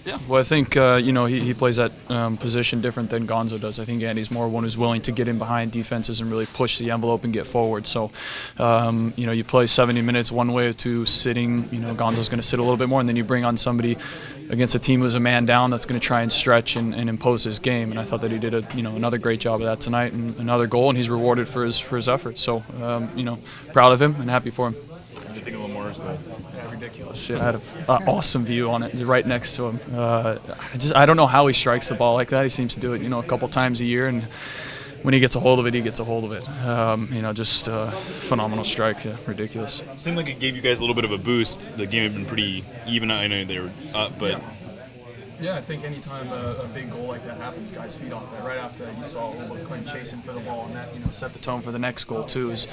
Yeah, well, I think he plays that position different than Gonzo does. I think Andy's more one who's willing to get in behind defenses and really push the envelope and get forward. So, you play 70 minutes one way to sitting. Gonzo's going to sit a little bit more, and then you bring on somebody against a team who's a man down that's going to try and stretch and impose his game. And I thought that he did another great job of that tonight, and another goal, and he's rewarded for his efforts. So, proud of him and happy for him. What do you think of Lamar's goal? Yeah, ridiculous. Yeah, I had an awesome view on it, right next to him. I don't know how he strikes the ball like that. He seems to do it, a couple times a year, and when he gets a hold of it, he gets a hold of it. Just phenomenal strike. Yeah, ridiculous. It seemed like it gave you guys a little bit of a boost. The game had been pretty even. I know they were up, but. Yeah, I think anytime a big goal like that happens, guys feed off that. Right after that, you saw Clint chasing for the ball, and that set the tone for the next goal too. Was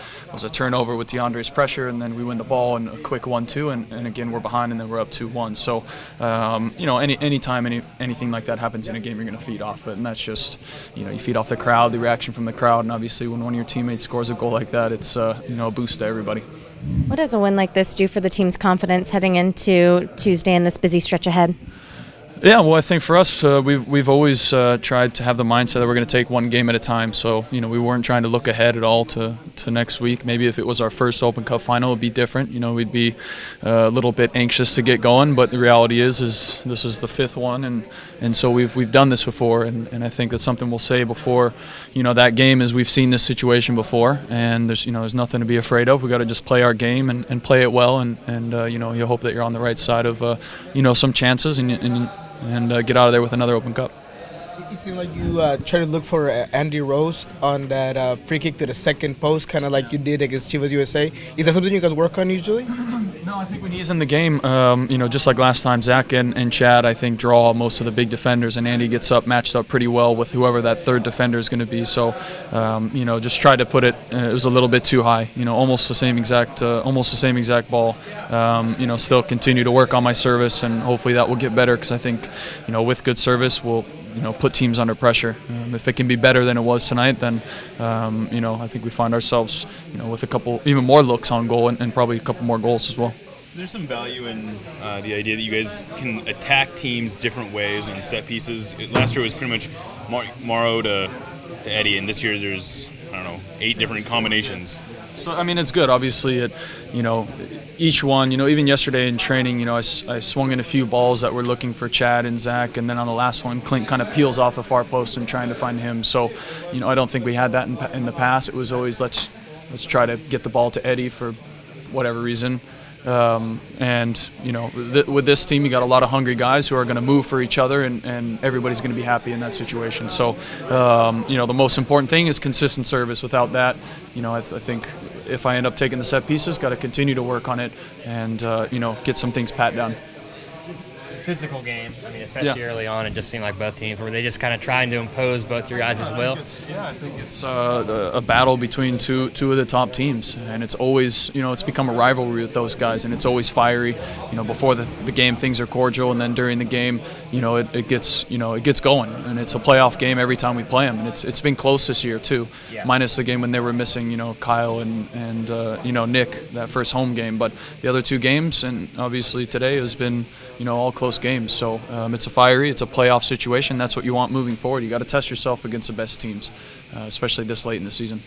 a turnover with DeAndre's pressure, and then we win the ball and a quick 1-2, and again we're behind, and then we're up 2-1. So, anytime anything like that happens in a game, you're going to feed off it, and that's just you feed off the crowd, the reaction from the crowd, and obviously when one of your teammates scores a goal like that, it's a boost to everybody. What does a win like this do for the team's confidence heading into Tuesday and this busy stretch ahead? Yeah, well, I think for us, we've always tried to have the mindset that we're going to take one game at a time. So, we weren't trying to look ahead at all to next week. Maybe if it was our first Open Cup final, it would be different. We'd be a little bit anxious to get going. But the reality is this is the fifth one, and so we've done this before. And I think that's something we'll say before, that game is we've seen this situation before, and there's nothing to be afraid of. We've got to just play our game and play it well, and you hope that you're on the right side of some chances and get out of there with another Open Cup. It seemed like you tried to look for Andy Rose on that free kick to the second post, kind of like you did against Chivas USA. Is that something you guys work on usually? No, I think when he's in the game, just like last time, Zach and Chad, I think, draw most of the big defenders, and Andy gets matched up pretty well with whoever that third defender is going to be. So, just tried to put it. It was a little bit too high. Almost the same exact ball. Still continue to work on my service, and hopefully that will get better because I think, with good service, we'll put teams under pressure. If it can be better than it was tonight, then I think we find ourselves with a couple even more looks on goal and probably a couple more goals as well. There's some value in the idea that you guys can attack teams different ways on set pieces. Last year was pretty much Morrow to Eddie, and this year there's 8 different combinations. So I mean, it's good. Obviously, each one, even yesterday in training, I swung in a few balls that were looking for Chad and Zach, and then on the last one, Clint kind of peels off the far post and trying to find him. So, I don't think we had that in the past. It was always let's try to get the ball to Eddie for whatever reason. With this team, you got a lot of hungry guys who are going to move for each other, and everybody's going to be happy in that situation. So, the most important thing is consistent service. Without that, I think if I end up taking the set pieces, got to continue to work on it and get some things pat down. Physical game. I mean, especially early on, it just seemed like both teams were they just kind of trying to impose both your guys' will. I think it's a battle between two of the top teams, and it's always it's become a rivalry with those guys, and it's always fiery. Before the game, things are cordial, and then during the game, it gets going, and it's a playoff game every time we play them, and it's been close this year too, minus the game when they were missing Kyle and Nick, that first home game, but the other 2 games, and obviously today has been all close games. So it's a playoff situation. That's what you want moving forward. You got to test yourself against the best teams, especially this late in the season.